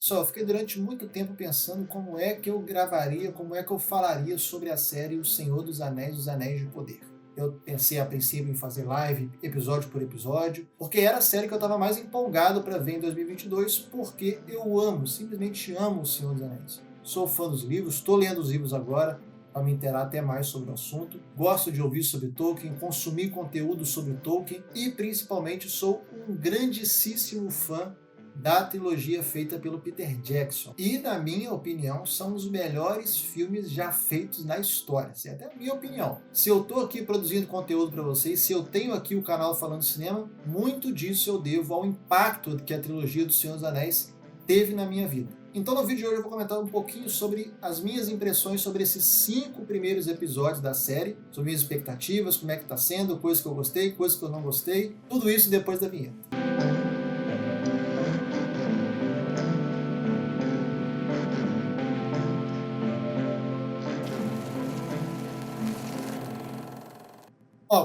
Só, eu fiquei durante muito tempo pensando como é que eu gravaria, como é que eu falaria sobre a série O Senhor dos Anéis, Os Anéis de Poder. Eu pensei a princípio em fazer live, episódio por episódio, porque era a série que eu estava mais empolgado para ver em 2022, porque eu amo, simplesmente amo O Senhor dos Anéis. Sou fã dos livros, estou lendo os livros agora, para me inteirar até mais sobre o assunto. Gosto de ouvir sobre Tolkien, consumir conteúdo sobre Tolkien e, principalmente, sou um grandíssimo fã da trilogia feita pelo Peter Jackson. E, na minha opinião, são os melhores filmes já feitos na história. Essa é até a minha opinião. Se eu estou aqui produzindo conteúdo para vocês, se eu tenho aqui o canal Falando Cinema, muito disso eu devo ao impacto que a trilogia do Senhor dos Anéis teve na minha vida. Então no vídeo de hoje eu vou comentar um pouquinho sobre as minhas impressões sobre esses 5 primeiros episódios da série, sobre minhas expectativas, como é que tá sendo, coisas que eu gostei, coisas que eu não gostei, tudo isso depois da vinheta.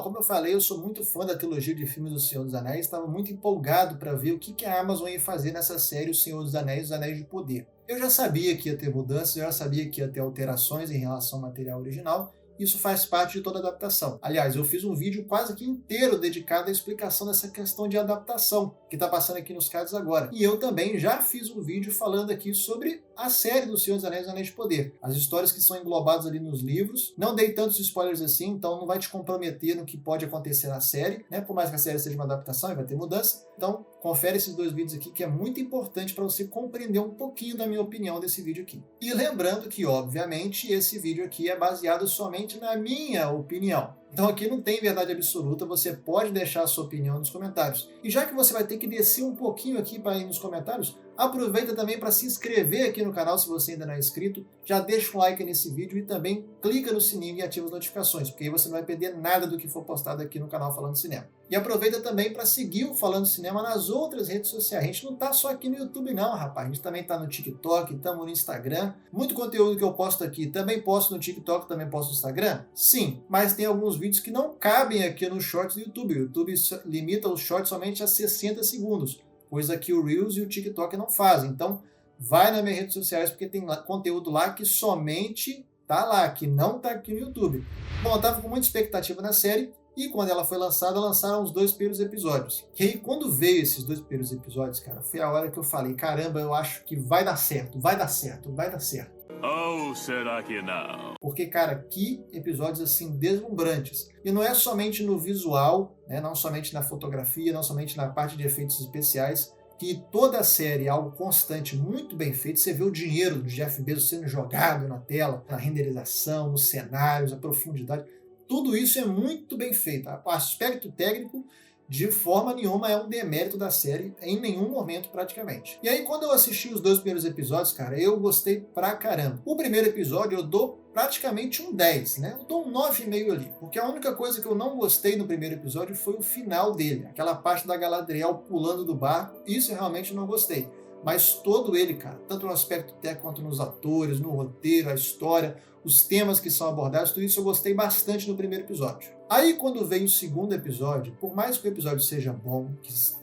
Como eu falei, eu sou muito fã da trilogia de filmes do Senhor dos Anéis, estava muito empolgado para ver o que a Amazon ia fazer nessa série O Senhor dos Anéis, Os Anéis de Poder. Eu já sabia que ia ter mudanças, eu já sabia que ia ter alterações em relação ao material original, isso faz parte de toda adaptação. Aliás, eu fiz um vídeo quase que inteiro dedicado à explicação dessa questão de adaptação, que está passando aqui nos cards agora. E eu também já fiz um vídeo falando aqui sobre a série do Senhor dos Anéis, Os Anéis de Poder. As histórias que são englobadas ali nos livros. Não dei tantos spoilers assim, então não vai te comprometer no que pode acontecer na série, né? Por mais que a série seja uma adaptação e vai ter mudança. Então, confere esses 2 vídeos aqui, que é muito importante para você compreender um pouquinho da minha opinião desse vídeo aqui. E lembrando que, obviamente, esse vídeo aqui é baseado somente na minha opinião. Então aqui não tem verdade absoluta, você pode deixar a sua opinião nos comentários. E já que você vai ter que descer um pouquinho aqui para ir nos comentários, aproveita também para se inscrever aqui no canal se você ainda não é inscrito, já deixa um like nesse vídeo e também clica no sininho e ativa as notificações, porque aí você não vai perder nada do que for postado aqui no canal Falando Cinema. E aproveita também para seguir o Falando Cinema nas outras redes sociais. A gente não está só aqui no YouTube não, rapaz. A gente também está no TikTok, estamos no Instagram. Muito conteúdo que eu posto aqui também posto no TikTok, também posto no Instagram? Sim, mas tem alguns vídeos que não cabem aqui nos shorts do YouTube. O YouTube limita os shorts somente a 60 segundos, coisa que o Reels e o TikTok não fazem. Então, vai nas minhas redes sociais, porque tem conteúdo lá que somente tá lá, que não tá aqui no YouTube. Bom, eu tava com muita expectativa na série, e quando ela foi lançada, lançaram os 2 primeiros episódios. E aí, quando veio esses 2 primeiros episódios, cara, foi a hora que eu falei, caramba, eu acho que vai dar certo, vai dar certo, vai dar certo. Ou será que não? Porque, cara, que episódios assim deslumbrantes. E não é somente no visual, né, não somente na fotografia, não somente na parte de efeitos especiais, que toda a série é algo constante, muito bem feito. Você vê o dinheiro do Jeff Bezos sendo jogado na tela, na renderização, nos cenários, a profundidade. Tudo isso é muito bem feito. O aspecto técnico, de forma nenhuma, é um demérito da série, em nenhum momento praticamente. E aí, quando eu assisti os 2 primeiros episódios, cara, eu gostei pra caramba. O primeiro episódio eu dou praticamente um 10, né? Eu dou um 9,5 ali, porque a única coisa que eu não gostei no primeiro episódio foi o final dele, aquela parte da Galadriel pulando do barco, isso eu realmente não gostei. Mas todo ele, cara, tanto no aspecto técnico quanto nos atores, no roteiro, a história, os temas que são abordados, tudo isso eu gostei bastante no primeiro episódio. Aí quando veio o segundo episódio, por mais que o episódio seja bom,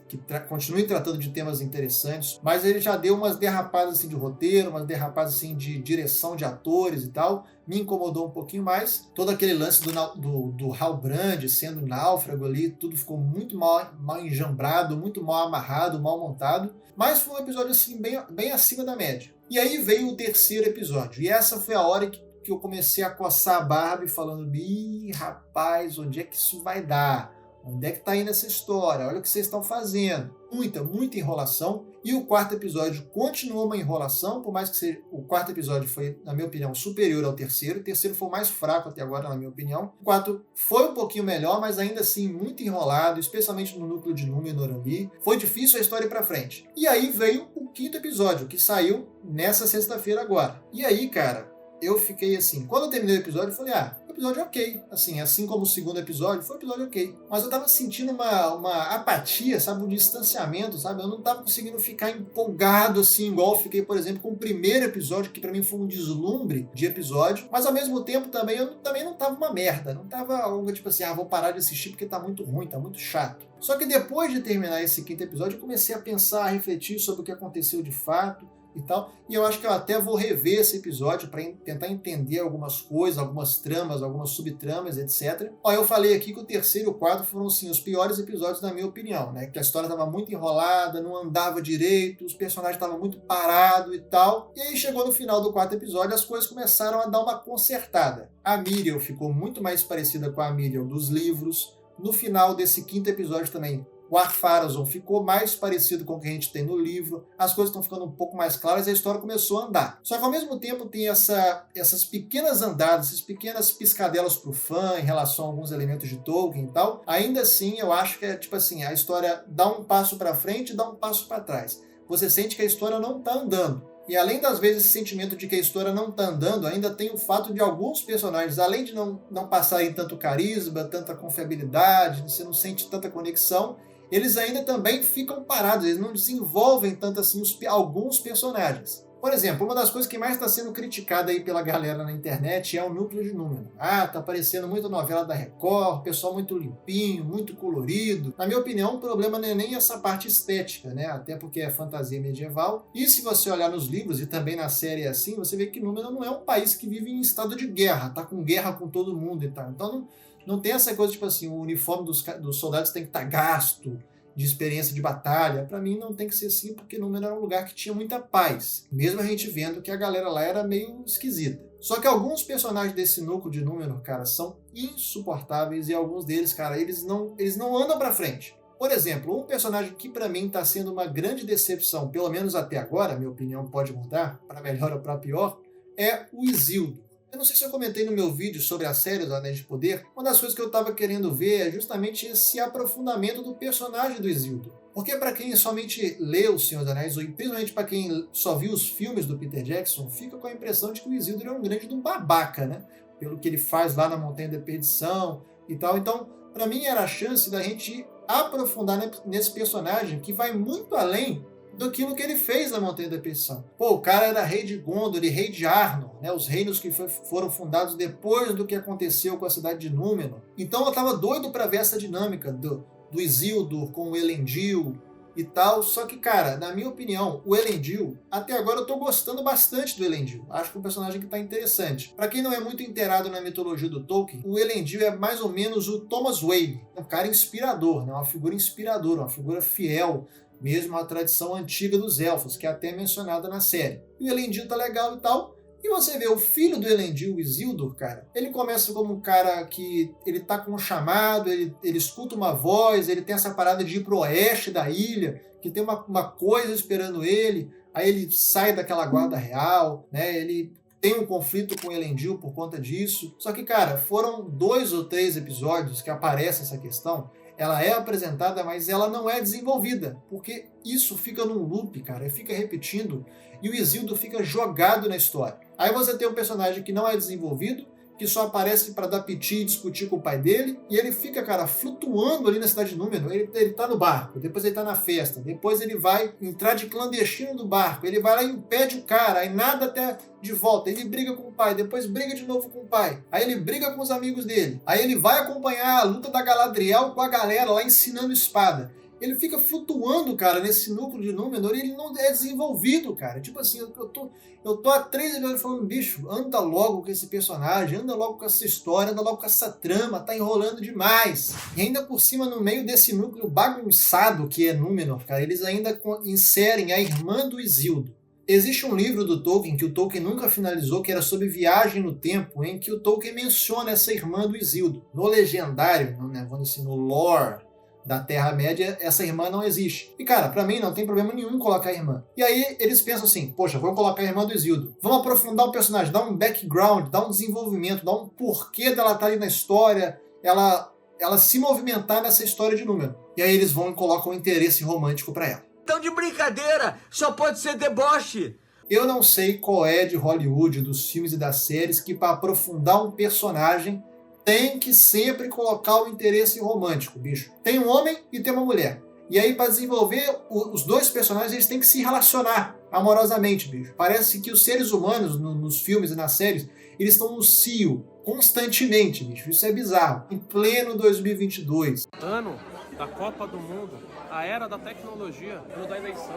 que continue tratando de temas interessantes, mas ele já deu umas derrapadas assim de roteiro, umas derrapadas assim de direção de atores e tal, me incomodou um pouquinho mais. Todo aquele lance do Halbrand sendo náufrago ali, tudo ficou muito mal enjambrado, muito mal amarrado, mal montado, mas foi um episódio assim bem acima da média. E aí veio o terceiro episódio, e essa foi a hora que eu comecei a coçar a Barbie falando, ih, rapaz, onde é que isso vai dar? Onde é que está indo essa história? Olha o que vocês estão fazendo. Muita enrolação. E o 4º episódio continua uma enrolação, por mais que seja, o 4º episódio foi, na minha opinião, superior ao terceiro. O terceiro foi o mais fraco até agora, na minha opinião. O 4 foi um pouquinho melhor, mas ainda assim muito enrolado, especialmente no núcleo de Númenor ali. Foi difícil a história ir para frente. E aí veio o 5º episódio, que saiu nessa sexta-feira agora. E aí, cara, eu fiquei assim, quando eu terminei o episódio, eu falei, o episódio é ok. Assim como o segundo episódio, foi um episódio ok. Mas eu tava sentindo uma apatia, sabe, um distanciamento, sabe? Eu não tava conseguindo ficar empolgado assim, igual eu fiquei, por exemplo, com o primeiro episódio, que pra mim foi um deslumbre de episódio. Mas ao mesmo tempo também, eu também não tava uma merda. Não tava algo tipo assim, vou parar de assistir porque tá muito ruim, tá muito chato. Só que depois de terminar esse 5º episódio, eu comecei a pensar, a refletir sobre o que aconteceu de fato. e tal. E eu acho que eu até vou rever esse episódio para tentar entender algumas coisas, algumas tramas, algumas subtramas, etc. Ó, eu falei aqui que o terceiro e o quarto foram, sim, os piores episódios, na minha opinião, né? Que a história estava muito enrolada, não andava direito, os personagens estavam muito parados e tal. E aí chegou no final do quarto episódio, as coisas começaram a dar uma consertada. A Miriel ficou muito mais parecida com a Miriel dos livros. No final desse quinto episódio também, o Ar-Pharazôn ficou mais parecido com o que a gente tem no livro, as coisas estão ficando um pouco mais claras e a história começou a andar. Só que ao mesmo tempo tem essas pequenas andadas, essas pequenas piscadelas pro fã em relação a alguns elementos de Tolkien e tal. Ainda assim, eu acho que é tipo assim, a história dá um passo para frente e dá um passo para trás. Você sente que a história não está andando. E além das vezes esse sentimento de que a história não está andando, ainda tem o fato de alguns personagens, além de não passarem tanto carisma, tanta confiabilidade, você não sente tanta conexão, eles ainda também ficam parados, eles não desenvolvem tanto assim alguns personagens. Por exemplo, uma das coisas que mais está sendo criticada aí pela galera na internet é o núcleo de Númenor. Ah, tá parecendo muito novela da Record, pessoal muito limpinho, muito colorido. Na minha opinião, o problema não é nem essa parte estética, né? Até porque é fantasia medieval. E se você olhar nos livros e também na série assim, você vê que Númenor não é um país que vive em estado de guerra, tá com guerra com todo mundo e tal. Então não tem essa coisa tipo assim, o uniforme dos soldados tem que estar gasto, de experiência de batalha. Para mim não tem que ser assim, porque Númenor era um lugar que tinha muita paz, mesmo a gente vendo que a galera lá era meio esquisita. Só que alguns personagens desse núcleo de Númenor, cara, são insuportáveis e alguns deles, cara, eles não andam para frente. Por exemplo, um personagem que para mim está sendo uma grande decepção, pelo menos até agora, minha opinião pode mudar, para melhor ou para pior, é o Isildur. Eu não sei se eu comentei no meu vídeo sobre a série dos Anéis de Poder, uma das coisas que eu estava querendo ver é justamente esse aprofundamento do personagem do Isildur. Porque para quem somente lê O Senhor dos Anéis, ou principalmente para quem só viu os filmes do Peter Jackson, fica com a impressão de que o Isildur é um grande de um babaca, né? Pelo que ele faz lá na Montanha da Perdição e tal. Então, para mim era a chance da gente aprofundar nesse personagem que vai muito além daquilo que ele fez na Montanha da Perdição. Pô, o cara era rei de Gondor e rei de Arnor, né? Os reinos que foram fundados depois do que aconteceu com a cidade de Númenor. Então eu tava doido para ver essa dinâmica do Isildur com o Elendil e tal. Só que, cara, na minha opinião, o Elendil, até agora eu tô gostando bastante do Elendil. Acho que é um personagem que tá interessante. Para quem não é muito inteirado na mitologia do Tolkien, o Elendil é mais ou menos o Thomas Wade. É um cara inspirador, né? Uma figura inspiradora, uma figura fiel mesmo a tradição antiga dos elfos, que é até mencionada na série. E o Elendil tá legal e tal. E você vê o filho do Elendil, o Isildur, cara, ele começa como um cara que ele tá com um chamado, ele escuta uma voz, ele tem essa parada de ir pro oeste da ilha, que tem uma coisa esperando ele, aí ele sai daquela guarda real, né? Ele tem um conflito com o Elendil por conta disso. Só que, cara, foram 2 ou 3 episódios que aparece essa questão. Ela é apresentada, mas ela não é desenvolvida, porque isso fica num loop, cara, fica repetindo, e o Isildur fica jogado na história. Aí você tem um personagem que não é desenvolvido, que só aparece para dar piti e discutir com o pai dele, e ele fica, cara, flutuando ali na cidade de Númenor. Ele tá no barco, depois ele tá na festa, depois ele vai entrar de clandestino no barco, ele vai lá e impede o cara, aí nada até de volta, ele briga com o pai, depois briga de novo com o pai, aí ele briga com os amigos dele, aí ele vai acompanhar a luta da Galadriel com a galera lá ensinando espada. Ele fica flutuando, cara, nesse núcleo de Númenor e ele não é desenvolvido, cara. Tipo assim, eu tô há 3 episódios falando, bicho, anda logo com esse personagem, anda logo com essa história, anda logo com essa trama, tá enrolando demais. E ainda por cima, no meio desse núcleo bagunçado que é Númenor, cara, eles ainda inserem a irmã do Isildur. Existe um livro do Tolkien que o Tolkien nunca finalizou, que era sobre viagem no tempo, em que o Tolkien menciona essa irmã do Isildur. No legendário, vamos dizer, no lore da Terra-média, essa irmã não existe. E, cara, pra mim não tem problema nenhum em colocar a irmã. E aí eles pensam assim, poxa, vamos colocar a irmã do Isildur. Vamos aprofundar o personagem, dar um background, dar um desenvolvimento, dar um porquê dela estar ali na história, ela se movimentar nessa história de Númenor. E aí eles vão e colocam um interesse romântico pra ela. Então de brincadeira, só pode ser deboche. Eu não sei qual é de Hollywood, dos filmes e das séries, que para aprofundar um personagem tem que sempre colocar o interesse romântico, bicho. Tem um homem e tem uma mulher. E aí, para desenvolver os 2 personagens, eles têm que se relacionar amorosamente, bicho. Parece que os seres humanos, nos filmes e nas séries, eles estão no cio, constantemente, bicho. Isso é bizarro. Em pleno 2022. Ano da Copa do Mundo, a era da tecnologia, ano da eleição,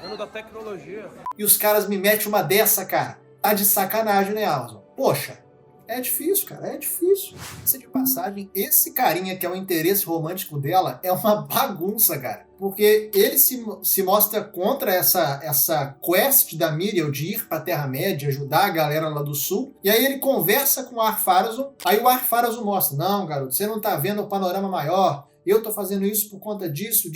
ano da tecnologia. E os caras me metem uma dessa, cara. Tá de sacanagem, né, Amazon? Poxa, é difícil, cara, é difícil. Essa de passagem, esse carinha que é o interesse romântico dela é uma bagunça, cara. Porque ele se mostra contra essa quest da Míriel de ir pra Terra-média, ajudar a galera lá do Sul. E aí ele conversa com o Ar-Pharazôn. Aí o Ar-Pharazôn mostra, não, garoto, você não tá vendo o panorama maior. Eu tô fazendo isso por conta disso.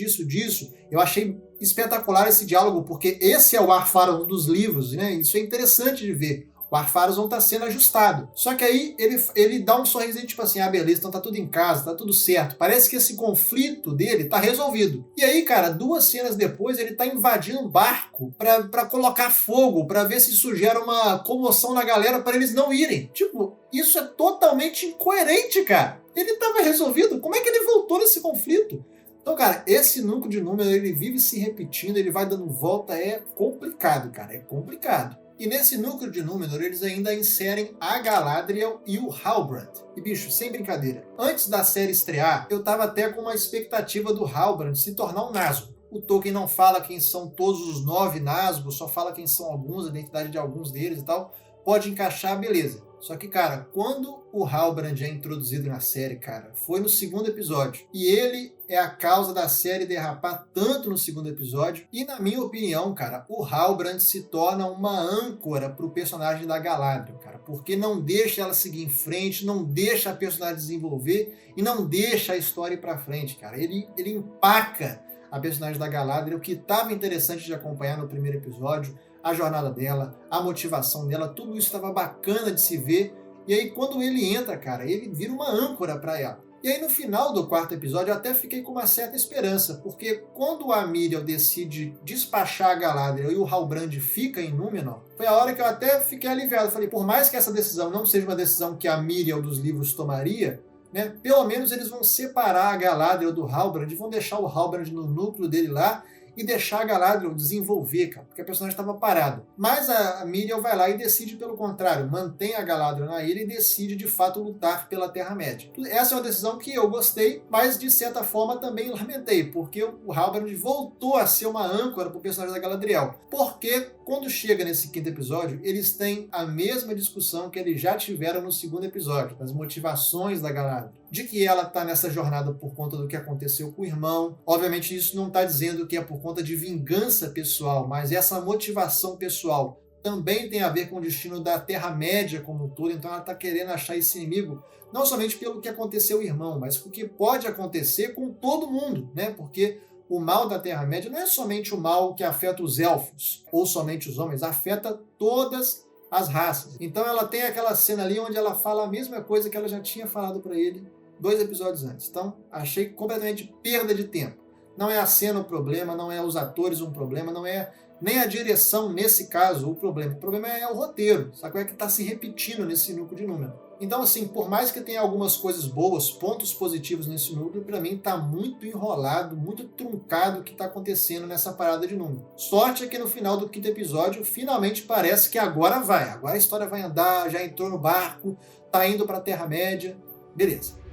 Eu achei espetacular esse diálogo, porque esse é o Ar-Pharazôn dos livros, né? Isso é interessante de ver. O Ar-Pharazôn tá sendo ajustado. Só que aí ele dá um sorrisinho tipo assim, ah, beleza, então tá tudo em casa, tá tudo certo. Parece que esse conflito dele tá resolvido. E aí, cara, 2 cenas depois, ele tá invadindo um barco pra colocar fogo, pra ver se isso gera uma comoção na galera pra eles não irem. Tipo, isso é totalmente incoerente, cara. Ele tava resolvido, como é que ele voltou nesse conflito? Então, cara, esse núcleo de número, ele vive se repetindo, ele vai dando volta, é complicado, cara, é complicado. E nesse núcleo de Númenor, eles ainda inserem a Galadriel e o Halbrand. E, bicho, sem brincadeira, antes da série estrear, eu tava até com uma expectativa do Halbrand se tornar um Nazgûl. O Tolkien não fala quem são todos os 9 Nazgûl, só fala quem são alguns, a identidade de alguns deles e tal. Pode encaixar, beleza. Só que, cara, quando o Halbrand é introduzido na série, cara, foi no 2º episódio. E ele é a causa da série derrapar tanto no 2º episódio. E, na minha opinião, cara, o Halbrand se torna uma âncora pro personagem da Galadriel, cara. Porque não deixa ela seguir em frente, não deixa a personagem desenvolver e não deixa a história ir pra frente, cara. Ele empaca a personagem da Galadriel, que estava interessante de acompanhar no 1º episódio. A jornada dela, a motivação dela, tudo isso estava bacana de se ver. E aí, quando ele entra, cara, ele vira uma âncora para ela. E aí, no final do 4º episódio, eu até fiquei com uma certa esperança, porque quando a Míriel decide despachar a Galadriel e o Halbrand fica em Númenor, foi a hora que eu até fiquei aliviado. Falei, por mais que essa decisão não seja uma decisão que a Míriel dos livros tomaria, né, pelo menos eles vão separar a Galadriel do Halbrand, vão deixar o Halbrand no núcleo dele lá, e deixar a Galadriel desenvolver, cara, porque a personagem estava parada. Mas a Míriel vai lá e decide pelo contrário, mantém a Galadriel na ilha e decide de fato lutar pela Terra-média. Essa é uma decisão que eu gostei, mas de certa forma também lamentei, porque o Halbrand voltou a ser uma âncora para o personagem da Galadriel. Porque quando chega nesse 5º episódio, eles têm a mesma discussão que eles já tiveram no 2º episódio, das motivações da Galadriel. De que ela está nessa jornada por conta do que aconteceu com o irmão. Obviamente isso não está dizendo que é por conta de vingança pessoal, mas essa motivação pessoal também tem a ver com o destino da Terra-média como um todo, então ela está querendo achar esse inimigo, não somente pelo que aconteceu com o irmão, mas o que pode acontecer com todo mundo, né? Porque o mal da Terra-média não é somente o mal que afeta os elfos, ou somente os homens, afeta todas as raças. Então ela tem aquela cena ali onde ela fala a mesma coisa que ela já tinha falado para ele 2 episódios antes. Então, achei completamente perda de tempo. Não é a cena o problema, não é os atores um problema, não é nem a direção, nesse caso, o problema. O problema é o roteiro, sabe? É que está se repetindo nesse núcleo de número. Então, assim, por mais que tenha algumas coisas boas, pontos positivos nesse núcleo, para mim está muito enrolado, muito truncado o que está acontecendo nessa parada de número. Sorte é que no final do 5º episódio, finalmente parece que agora vai. Agora a história vai andar, já entrou no barco, tá indo para a Terra-média, beleza.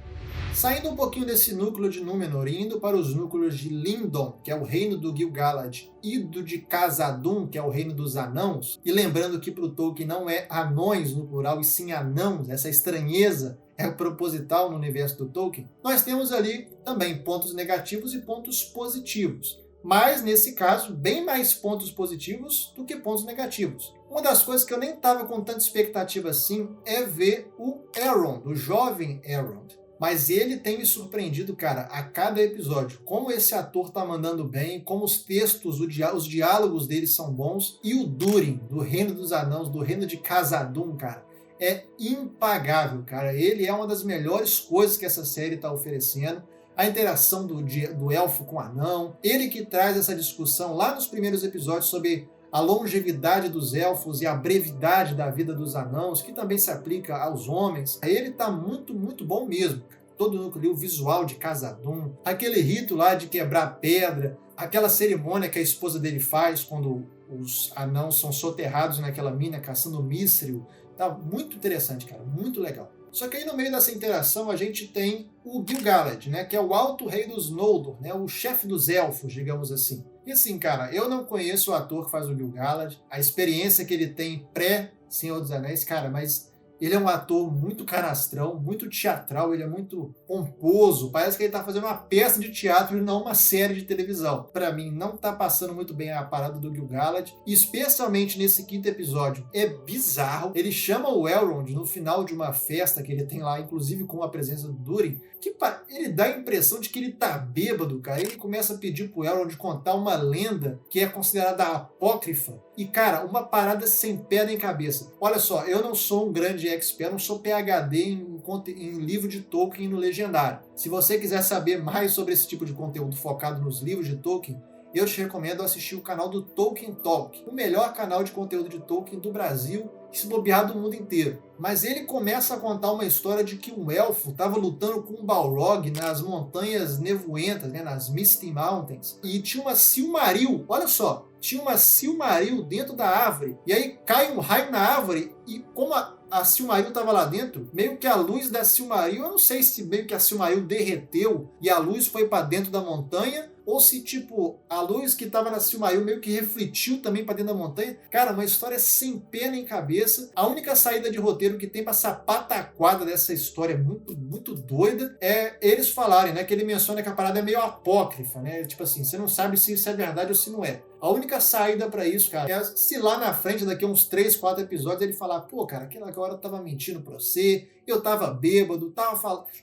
Saindo um pouquinho desse núcleo de Númenor e indo para os núcleos de Lindon, que é o reino do Gil-galad, e do de Khazad-dûm, que é o reino dos anãos, e lembrando que para o Tolkien não é anões no plural, e sim anãos, essa estranheza é proposital no universo do Tolkien, nós temos ali também pontos negativos e pontos positivos. Mas, nesse caso, bem mais pontos positivos do que pontos negativos. Uma das coisas que eu nem estava com tanta expectativa assim é ver o Elrond, o jovem Elrond. Mas ele tem me surpreendido, cara, a cada episódio. Como esse ator tá mandando bem, como os textos, os diálogos dele são bons. E o Durin, do Reino dos Anãos, do Reino de Khazad-dûm, cara, é impagável, cara. Ele é uma das melhores coisas que essa série tá oferecendo. A interação do elfo com o anão. Ele que traz essa discussão lá nos primeiros episódios sobre a longevidade dos elfos e a brevidade da vida dos anãos, que também se aplica aos homens. Ele tá muito, muito bom mesmo. Todo o núcleo, o visual de Khazad-dûm, aquele rito lá de quebrar pedra, aquela cerimônia que a esposa dele faz quando os anãos são soterrados naquela mina caçando mithril, Tá muito interessante, cara, muito legal. Só que aí no meio dessa interação a gente tem o Gil-galad, né, que é o Alto Rei dos Noldor, né, o chefe dos elfos, digamos assim. E assim, cara, eu não conheço o ator que faz o Gil-galad, a experiência que ele tem pré-Senhor dos Anéis, cara, mas ele é um ator muito canastrão, muito teatral, ele é muito pomposo, parece que ele tá fazendo uma peça de teatro e não uma série de televisão. Pra mim, não tá passando muito bem a parada do Gil-galad, especialmente nesse 5º episódio. É bizarro. Ele chama o Elrond no final de uma festa que ele tem lá, inclusive com a presença do Durin, que ele dá a impressão de que ele tá bêbado, cara. Ele começa a pedir pro Elrond contar uma lenda que é considerada apócrifa. E, cara, uma parada sem pé nem cabeça. Olha só, eu não sou um grande expert, não sou PhD em livro de Tolkien no Legendário. Se você quiser saber mais sobre esse tipo de conteúdo focado nos livros de Tolkien, eu te recomendo assistir o canal do Tolkien Talk, o melhor canal de conteúdo de Tolkien do Brasil e se bobear do mundo inteiro. Mas ele começa a contar uma história de que um elfo estava lutando com um Balrog nas montanhas nevoentas, né, nas Misty Mountains, e tinha uma Silmaril, olha só, tinha uma Silmaril dentro da árvore, e aí cai um raio na árvore, e como a Silmaril estava lá dentro, meio que a luz da Silmaril, eu não sei se meio que a Silmaril derreteu e a luz foi para dentro da montanha, ou se, tipo, a luz que estava na Silmaril meio que refletiu também para dentro da montanha. Cara, uma história sem pé nem cabeça. A única saída de roteiro que tem para essa pataquada dessa história muito, muito doida é eles falarem, né, que ele menciona que a parada é meio apócrifa, né? Tipo assim, você não sabe se isso é verdade ou se não é. A única saída pra isso, cara, é se lá na frente, daqui a uns 3, 4 episódios, ele falar, pô, cara, aquela hora eu tava mentindo pra você, eu tava bêbado,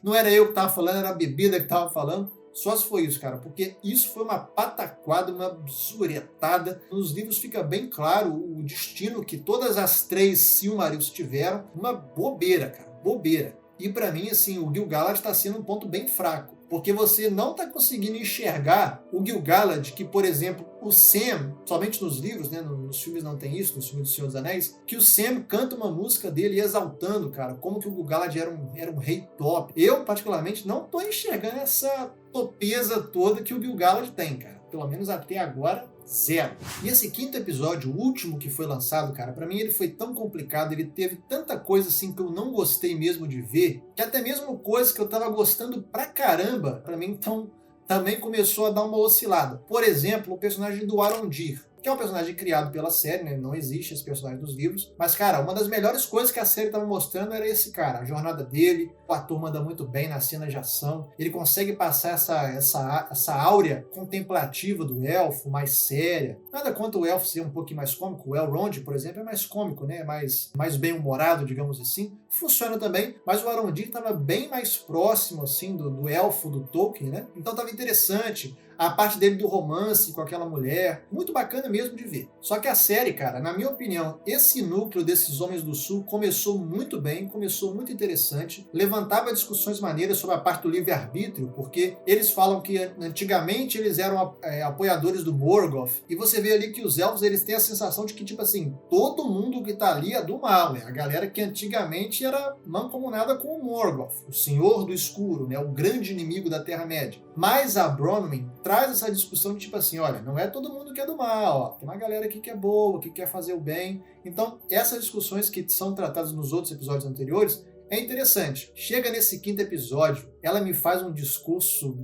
não era eu que tava falando, era a bebida que tava falando. Só se foi isso, cara, porque isso foi uma pataquada, uma zuretada. Nos livros fica bem claro o destino que todas as 3 Silmarils tiveram. Uma bobeira, cara, bobeira. E pra mim, assim, o Gil-galad tá sendo um ponto bem fraco. Porque você não está conseguindo enxergar o Gil-galad, que, por exemplo, o Sam, somente nos livros, né, nos filmes não tem isso, nos filmes do Senhor dos Anéis, que o Sam canta uma música dele exaltando, cara, como que o Gil-galad era um rei top. Eu, particularmente, não estou enxergando essa topeza toda que o Gil-galad tem, cara. Pelo menos até agora, zero. E esse 5º episódio, o último que foi lançado, cara, pra mim ele foi tão complicado, ele teve tanta coisa assim que eu não gostei mesmo de ver, que até mesmo coisa que eu tava gostando pra caramba, pra mim então também começou a dar uma oscilada. Por exemplo, o personagem do Arondir, que é um personagem criado pela série, né? Não existe esse personagem dos livros. Mas, cara, uma das melhores coisas que a série estava mostrando era esse cara, a jornada dele. O ator manda muito bem nas cenas de ação. Ele consegue passar essa áurea contemplativa do elfo, mais séria. Nada contra o elfo ser um pouquinho mais cômico. O Elrond, por exemplo, é mais cômico, né? Mais bem-humorado, digamos assim. Funciona também, mas o Arondir estava bem mais próximo, assim, do elfo do Tolkien, né? Então estava interessante. A parte dele do romance com aquela mulher, muito bacana mesmo de ver. Só que a série, cara, na minha opinião, esse núcleo desses Homens do Sul começou muito bem, começou muito interessante, levantava discussões maneiras sobre a parte do livre-arbítrio, porque eles falam que antigamente eles eram apoiadores do Morgoth, e você vê ali que os elfos, eles têm a sensação de que, tipo assim, todo mundo que tá ali é do mal, né? A galera que antigamente era mancomunada com o Morgoth, o Senhor do Escuro, né? O grande inimigo da Terra-média. Mas a Bronwyn traz essa discussão de tipo assim, olha, não é todo mundo que é do mal, ó, tem uma galera aqui que é boa, que quer fazer o bem. Então, essas discussões que são tratadas nos outros episódios anteriores é interessante. Chega nesse 5º episódio, ela me faz um discurso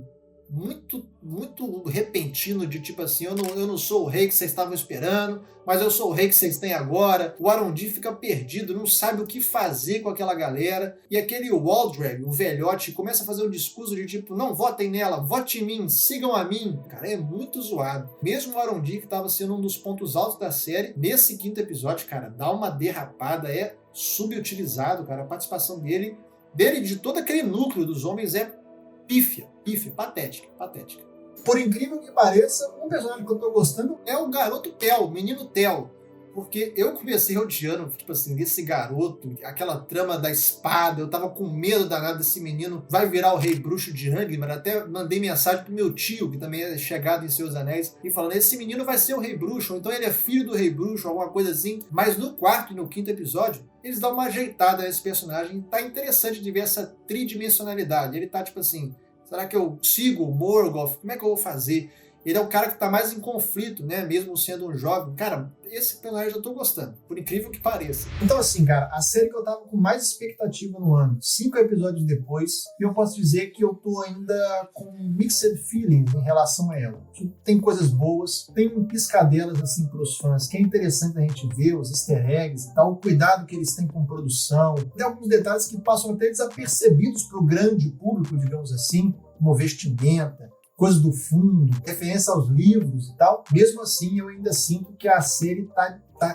muito, muito repentino de tipo assim, eu não sou o rei que vocês estavam esperando, mas eu sou o rei que vocês têm agora. O Arondir fica perdido, não sabe o que fazer com aquela galera, e aquele Waldreg, o velhote, começa a fazer um discurso de tipo, não votem nela, vote em mim, sigam a mim. Cara, é muito zoado. Mesmo o Arondir, que estava sendo um dos pontos altos da série, nesse 5º episódio, cara, dá uma derrapada, é subutilizado, cara, a participação dele de todo aquele núcleo dos homens é pífia, patética. Por incrível que pareça, um personagem que eu tô gostando é o garoto Tel, o menino Tel. Porque eu comecei odiando, tipo assim, desse garoto, aquela trama da espada, eu tava com medo danado desse menino, vai virar o rei bruxo de Angmar. Até mandei mensagem pro meu tio, que também é chegado em Seus Anéis, e falando, esse menino vai ser o rei bruxo, ou então ele é filho do rei bruxo, alguma coisa assim. Mas no 4º e no 5º episódio, eles dão uma ajeitada nesse personagem, tá interessante de ver essa tridimensionalidade. Ele tá tipo assim, será que eu sigo o Morgoth? Como é que eu vou fazer? Ele é o cara que está mais em conflito, né? Mesmo sendo um jovem. Cara, esse personagem eu tô gostando, por incrível que pareça. Então assim, cara, a série que eu tava com mais expectativa no ano, 5 episódios depois, eu posso dizer que eu tô ainda com mixed feelings em relação a ela. Tem coisas boas, tem um piscadelas assim pros fãs, que é interessante a gente ver, os easter eggs e tal, o cuidado que eles têm com produção, tem alguns detalhes que passam até desapercebidos pro grande público, digamos assim, como vestimenta, coisas do fundo, referência aos livros e tal. Mesmo assim, eu ainda sinto que a série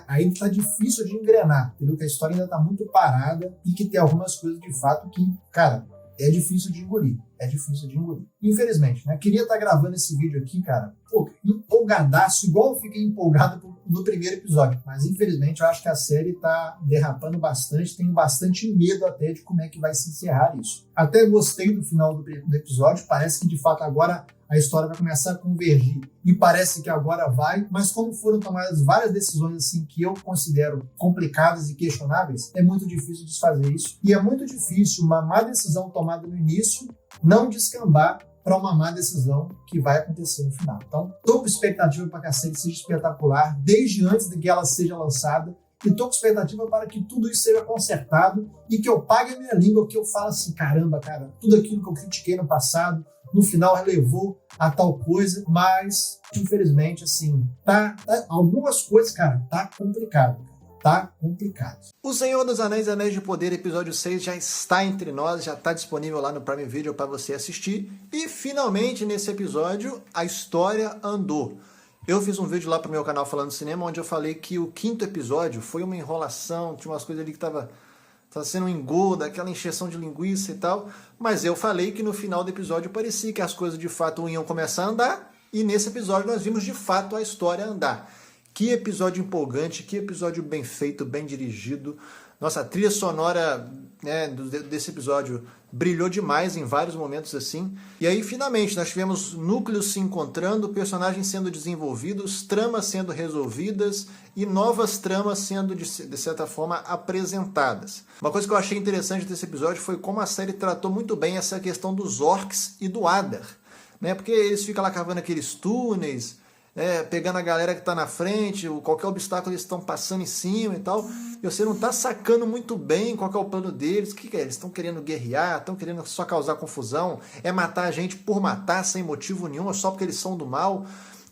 ainda tá difícil de engrenar, entendeu? Que a história ainda tá muito parada e que tem algumas coisas de fato que, cara, é difícil de engolir. É difícil de engolir. Infelizmente, né? Queria estar gravando esse vídeo aqui, cara, empolgadaço, igual eu fiquei empolgado no primeiro episódio. Mas, infelizmente, eu acho que a série tá derrapando bastante. Tenho bastante medo até de como é que vai se encerrar isso. Até gostei do final do episódio. Parece que, de fato, agora a história vai começar a convergir. E parece que agora vai. Mas como foram tomadas várias decisões assim que eu considero complicadas e questionáveis, é muito difícil desfazer isso. E é muito difícil uma má decisão tomada no início não descambar para uma má decisão que vai acontecer no final. Então, estou com expectativa para que a série seja espetacular, desde antes de que ela seja lançada, e estou com expectativa para que tudo isso seja consertado e que eu pague a minha língua, que eu falo assim, caramba, cara, tudo aquilo que eu critiquei no passado, no final relevou a tal coisa, mas, infelizmente, assim, algumas coisas, cara, tá complicado. Tá complicado. O Senhor dos Anéis, Anéis de Poder, episódio 6 já está entre nós, já está disponível lá no Prime Video para você assistir. E finalmente nesse episódio a história andou. Eu fiz um vídeo lá pro meu canal falando de cinema, onde eu falei que o 5º episódio foi uma enrolação, tinha umas coisas ali que tava sendo um engodo, aquela encheção de linguiça e tal. Mas eu falei que no final do episódio parecia que as coisas de fato iam começar a andar. E nesse episódio nós vimos de fato a história andar. Que episódio empolgante, que episódio bem feito, bem dirigido. Nossa, a trilha sonora, né, desse episódio brilhou demais em vários momentos assim. E aí, finalmente, nós tivemos núcleos se encontrando, personagens sendo desenvolvidos, tramas sendo resolvidas e novas tramas sendo, de certa forma, apresentadas. Uma coisa que eu achei interessante desse episódio foi como a série tratou muito bem essa questão dos orcs e do Adar, né? Porque eles ficam lá cavando aqueles túneis, pegando a galera que está na frente, qualquer obstáculo eles estão passando em cima e tal, e você não está sacando muito bem qual que é o plano deles, o que é? Eles estão querendo guerrear, estão querendo só causar confusão, é matar a gente por matar, sem motivo nenhum, só porque eles são do mal.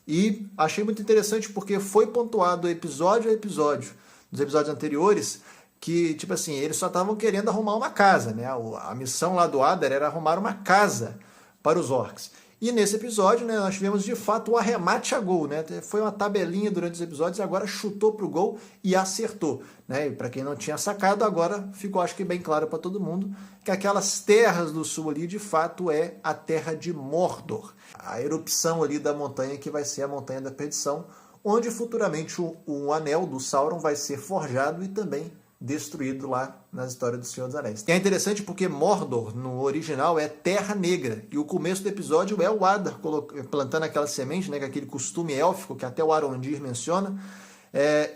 E achei muito interessante porque foi pontuado episódio a episódio, nos episódios anteriores, que, tipo assim, eles só estavam querendo arrumar uma casa, né? A missão lá do Adar era arrumar uma casa para os orcs. E nesse episódio, né, nós tivemos de fato o arremate a gol, né? Foi uma tabelinha durante os episódios e agora chutou para o gol e acertou, né? E para quem não tinha sacado, agora ficou, acho que bem claro para todo mundo, que aquelas terras do sul ali de fato é a terra de Mordor, a erupção ali da montanha que vai ser a Montanha da Perdição, onde futuramente o anel do Sauron vai ser forjado e também destruído lá na história do Senhor dos Anéis. E é interessante porque Mordor, no original, é Terra Negra. E o começo do episódio é o Adar plantando aquela semente, né, com aquele costume élfico que até o Arondir menciona,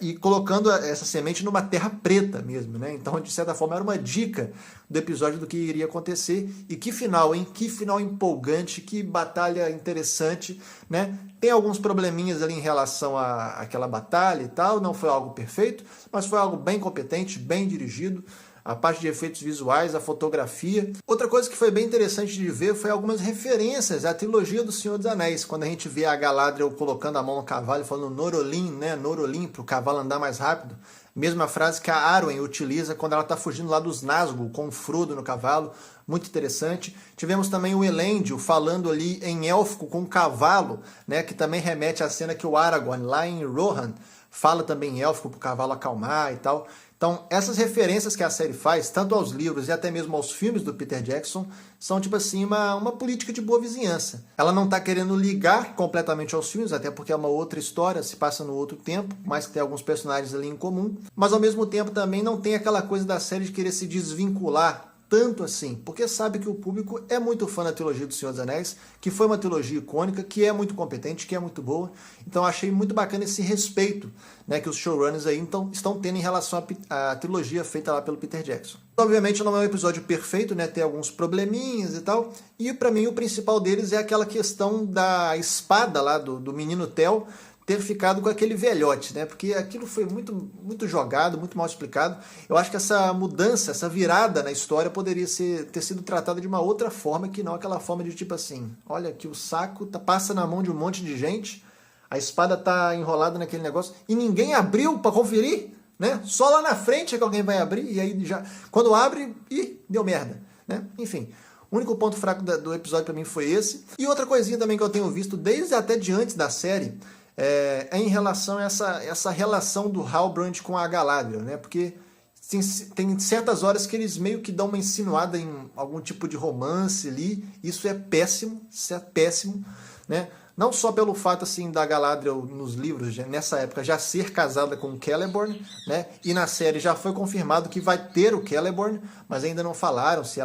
e colocando essa semente numa terra preta mesmo, né? Então, de certa forma, era uma dica do episódio do que iria acontecer. E que final, hein? Que final empolgante, que batalha interessante, né? Tem alguns probleminhas ali em relação àquela batalha e tal, não foi algo perfeito, mas foi algo bem competente, bem dirigido. A parte de efeitos visuais, a fotografia. Outra coisa que foi bem interessante de ver foi algumas referências à trilogia do Senhor dos Anéis, quando a gente vê a Galadriel colocando a mão no cavalo e falando Norolim, né? Norolim, para o cavalo andar mais rápido. Mesma frase que a Arwen utiliza quando ela está fugindo lá dos Nazgûl, com o Frodo no cavalo. Muito interessante. Tivemos também o Elendil falando ali em élfico com o cavalo, né? Que também remete à cena que o Aragorn, lá em Rohan, fala também em élfico para o cavalo acalmar e tal. Então, essas referências que a série faz, tanto aos livros e até mesmo aos filmes do Peter Jackson, são tipo assim uma política de boa vizinhança. Ela não está querendo ligar completamente aos filmes, até porque é uma outra história, se passa no outro tempo, mas que tem alguns personagens ali em comum, mas ao mesmo tempo também não tem aquela coisa da série de querer se desvincular tanto assim, porque sabe que o público é muito fã da trilogia do Senhor dos Anéis, que foi uma trilogia icônica, que é muito competente, que é muito boa. Então achei muito bacana esse respeito, né, que os showrunners aí estão tendo em relação à trilogia feita lá pelo Peter Jackson. Obviamente não é um episódio perfeito, né, tem alguns probleminhas e tal, e para mim o principal deles é aquela questão da espada lá do menino Theo ter ficado com aquele velhote, né? Porque aquilo foi muito jogado, muito mal explicado. Eu acho que essa mudança, essa virada na história poderia ter sido tratada de uma outra forma, que não aquela forma de tipo assim, olha que o saco passa na mão de um monte de gente, a espada tá enrolada naquele negócio e ninguém abriu para conferir, né? Só lá na frente é que alguém vai abrir e aí já quando abre, deu merda, né? Enfim. O único ponto fraco do episódio para mim foi esse. E outra coisinha também que eu tenho visto desde até de antes da série é em relação a essa relação do Halbrand com a Galadriel, né? Porque tem certas horas que eles meio que dão uma insinuada em algum tipo de romance ali. Isso é péssimo, né? Não só pelo fato assim da Galadriel nos livros, nessa época, já ser casada com o Celeborn, né? E na série já foi confirmado que vai ter o Celeborn, mas ainda não falaram se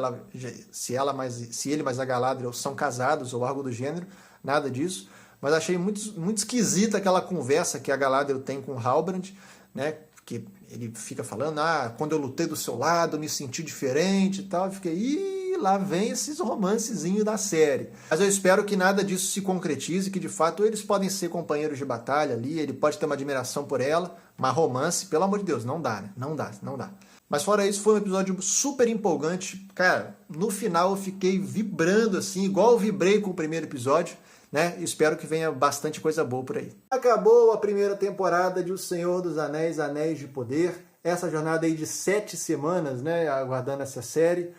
ele mais a Galadriel são casados ou algo do gênero, nada disso. Mas achei muito esquisita aquela conversa que a Galadriel tem com o Halbrand, né? Que ele fica falando, quando eu lutei do seu lado, eu me senti diferente e tal. Eu fiquei, lá vem esses romancezinhos da série. Mas eu espero que nada disso se concretize, que de fato eles podem ser companheiros de batalha ali, ele pode ter uma admiração por ela, mas romance, pelo amor de Deus, não dá, né? Não dá. Mas fora isso, foi um episódio super empolgante. Cara, no final eu fiquei vibrando assim, igual eu vibrei com o primeiro episódio, né? Espero que venha bastante coisa boa por aí. Acabou a primeira temporada de O Senhor dos Anéis, Anéis de Poder. Essa jornada aí de 7 semanas, né? Aguardando essa série,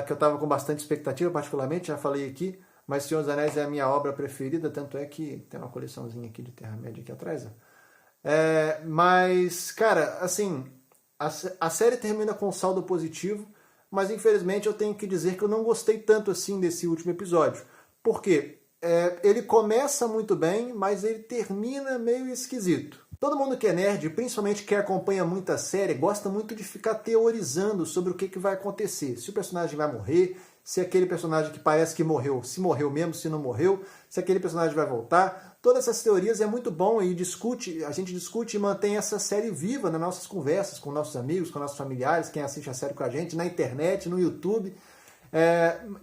que eu estava com bastante expectativa, particularmente, já falei aqui, mas Senhor dos Anéis é a minha obra preferida, tanto é que tem uma coleçãozinha aqui de Terra-média aqui atrás. Mas, cara, assim, a série termina com um saldo positivo, mas infelizmente eu tenho que dizer que eu não gostei tanto assim desse último episódio. Por quê? Ele começa muito bem, mas ele termina meio esquisito. Todo mundo que é nerd, principalmente quem acompanha muita série, gosta muito de ficar teorizando sobre o que vai acontecer. Se o personagem vai morrer, se aquele personagem que parece que morreu, se morreu mesmo, se não morreu, se aquele personagem vai voltar. Todas essas teorias é muito bom e a gente discute e mantém essa série viva nas nossas conversas com nossos amigos, com nossos familiares, quem assiste a série com a gente, na internet, no YouTube.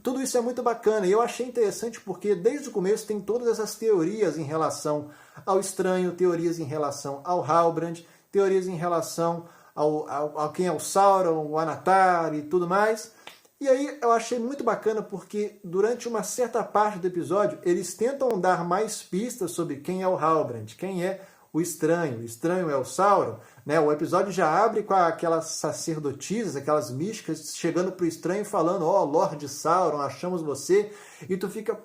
Tudo isso é muito bacana e eu achei interessante porque desde o começo tem todas essas teorias em relação ao Estranho, teorias em relação ao Halbrand, teorias em relação ao quem é o Sauron, o Anatar e tudo mais. E aí eu achei muito bacana porque durante uma certa parte do episódio eles tentam dar mais pistas sobre quem é o Halbrand, quem é o Estranho é o Sauron, né? O episódio já abre com aquelas sacerdotisas, aquelas místicas chegando pro Estranho falando, Lorde Sauron, achamos você, e tu fica...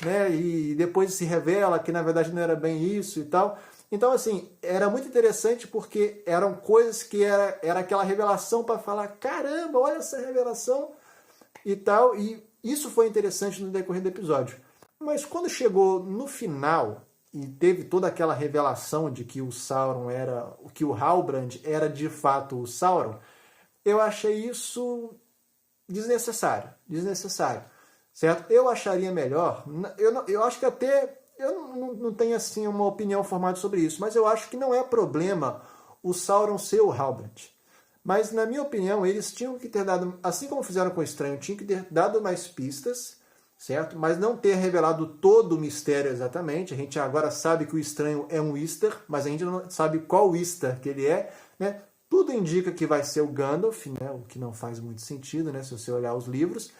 né? E depois se revela que na verdade não era bem isso e tal. Então, assim, era muito interessante porque eram coisas que era aquela revelação para falar, caramba, olha essa revelação e tal, e isso foi interessante no decorrer do episódio. Mas quando chegou no final e teve toda aquela revelação de que o Sauron que o Halbrand era de fato o Sauron, eu achei isso desnecessário, certo? Eu acharia melhor, eu acho que até, eu não tenho assim uma opinião formada sobre isso, mas eu acho que não é problema o Sauron ser o Halbrand. Mas, na minha opinião, eles tinham que ter dado, assim como fizeram com o Estranho, tinham que ter dado mais pistas, certo? Mas não ter revelado todo o mistério exatamente. A gente agora sabe que o Estranho é um Istar, mas a gente não sabe qual Istar que ele é, né? Tudo indica que vai ser o Gandalf, né? O que não faz muito sentido, né? Se você olhar os livros,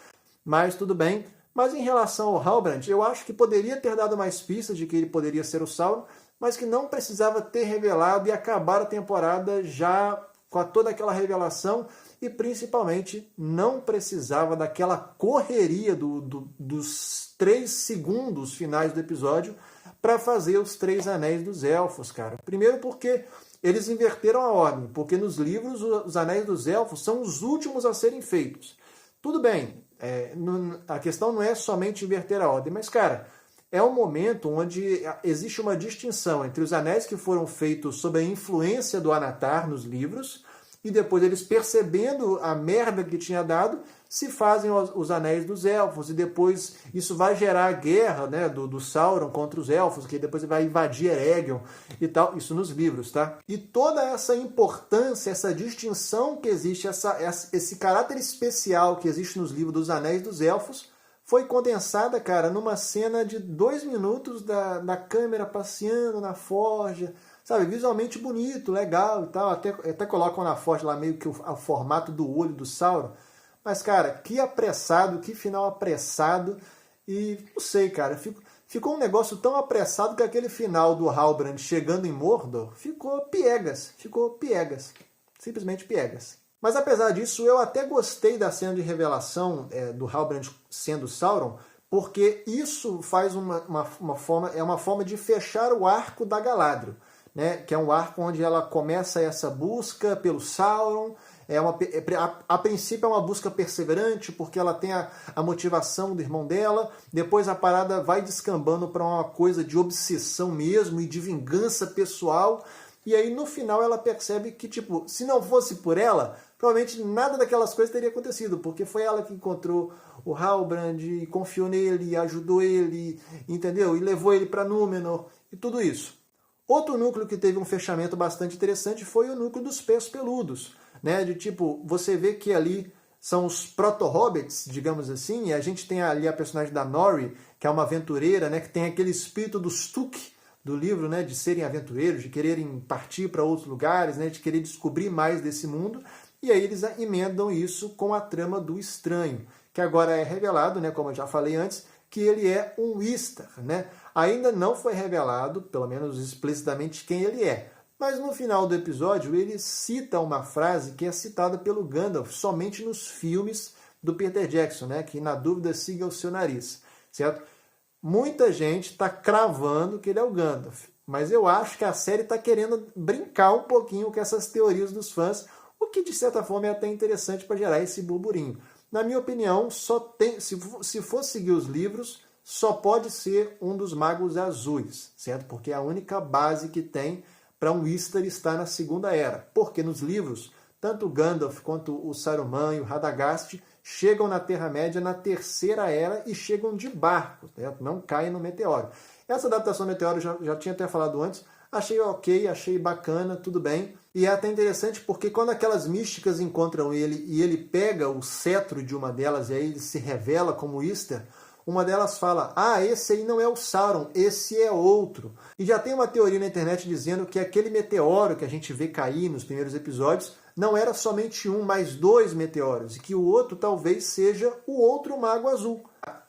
mas tudo bem. Mas em relação ao Halbrand, eu acho que poderia ter dado mais pistas de que ele poderia ser o Sauron, mas que não precisava ter revelado e acabar a temporada já com toda aquela revelação e principalmente não precisava daquela correria dos 3 segundos finais do episódio para fazer os 3 anéis dos elfos, cara. Primeiro porque eles inverteram a ordem, porque nos livros os anéis dos elfos são os últimos a serem feitos. Tudo bem, a questão não é somente inverter a ordem, mas, cara, é um momento onde existe uma distinção entre os anéis que foram feitos sob a influência do Anatar nos livros e depois eles, percebendo a merda que tinha dado, se fazem os anéis dos elfos, e depois isso vai gerar a guerra, né, do Sauron contra os elfos, que depois vai invadir Eregion e tal, isso nos livros, tá? E toda essa importância, essa distinção que existe, esse caráter especial que existe nos livros dos anéis dos elfos, foi condensada, cara, numa cena de 2 minutos da câmera passeando na forja, sabe, visualmente bonito, legal e tal, até colocam na forja lá meio que o formato do olho do Sauron. Mas, cara, que apressado, que final apressado. E não sei, cara, ficou um negócio tão apressado que aquele final do Halbrand chegando em Mordor ficou piegas. Simplesmente piegas. Mas apesar disso, eu até gostei da cena de revelação do Halbrand sendo Sauron, porque isso faz uma forma de fechar o arco da Galadriel, né? Que é um arco onde ela começa essa busca pelo Sauron. A princípio é uma busca perseverante, porque ela tem a motivação do irmão dela, depois a parada vai descambando para uma coisa de obsessão mesmo e de vingança pessoal, e aí no final ela percebe que, tipo, se não fosse por ela, provavelmente nada daquelas coisas teria acontecido, porque foi ela que encontrou o Halbrand, e confiou nele, ajudou ele, entendeu? E levou ele para Númenor, e tudo isso. Outro núcleo que teve um fechamento bastante interessante foi o núcleo dos pés peludos, né? De tipo, você vê que ali são os proto-hobbits, digamos assim, e a gente tem ali a personagem da Nori, que é uma aventureira, né? Que tem aquele espírito dos Tuk do livro, né? De serem aventureiros, de quererem partir para outros lugares, né? De querer descobrir mais desse mundo, e aí eles emendam isso com a trama do Estranho, que agora é revelado, né? Como eu já falei antes, que ele é um Istar, né? Ainda não foi revelado, pelo menos explicitamente, quem ele é. Mas no final do episódio ele cita uma frase que é citada pelo Gandalf somente nos filmes do Peter Jackson, né? Que na dúvida siga o seu nariz, certo? Muita gente está cravando que ele é o Gandalf, mas eu acho que a série está querendo brincar um pouquinho com essas teorias dos fãs, o que de certa forma é até interessante para gerar esse burburinho. Na minha opinião, se for seguir os livros, só pode ser um dos magos azuis, certo? Porque é a única base que tem para um Istar estar na Segunda Era. Porque nos livros, tanto o Gandalf quanto o Saruman e o Radagast chegam na Terra-média na Terceira Era e chegam de barco, certo? Não caem no meteoro. Essa adaptação do meteoro eu já tinha até falado antes, achei ok, achei bacana, tudo bem. E é até interessante porque quando aquelas místicas encontram ele e ele pega o cetro de uma delas e aí ele se revela como Istar, uma delas fala, esse aí não é o Sauron, esse é outro. E já tem uma teoria na internet dizendo que aquele meteoro que a gente vê cair nos primeiros episódios não era somente um, mas 2 meteoros, e que o outro talvez seja o outro Mago Azul.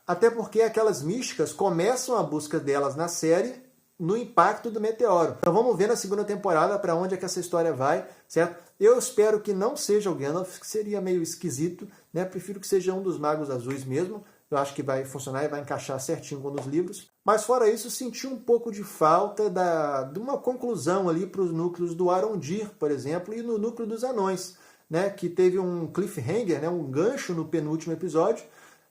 Até porque aquelas místicas começam a busca delas na série no impacto do meteoro. Então vamos ver na segunda temporada para onde é que essa história vai, certo? Eu espero que não seja o Gandalf, que seria meio esquisito, né? Prefiro que seja um dos Magos Azuis mesmo. Eu acho que vai funcionar e vai encaixar certinho com os livros. Mas fora isso, senti um pouco de falta de uma conclusão ali para os núcleos do Arondir, por exemplo, e no núcleo dos anões, né? Que teve um cliffhanger, né? Um gancho no penúltimo episódio.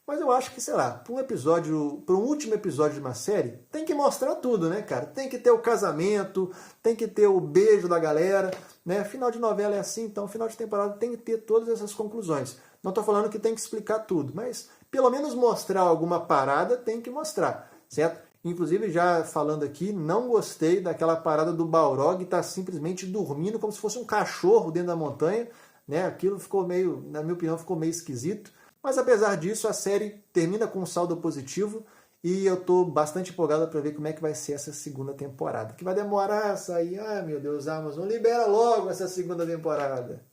Mas eu acho que, sei lá, para um último episódio de uma série, tem que mostrar tudo, né, cara? Tem que ter o casamento, tem que ter o beijo da galera, né? Final de novela é assim, então final de temporada tem que ter todas essas conclusões. Não estou falando que tem que explicar tudo, mas pelo menos mostrar alguma parada tem que mostrar, certo? Inclusive, já falando aqui, não gostei daquela parada do Balrog estar simplesmente dormindo como se fosse um cachorro dentro da montanha, né? Aquilo ficou meio, na minha opinião, ficou meio esquisito. Mas apesar disso, a série termina com um saldo positivo e eu estou bastante empolgado para ver como é que vai ser essa segunda temporada. Que vai demorar a sair. Ai, meu Deus, Amazon, libera logo essa segunda temporada.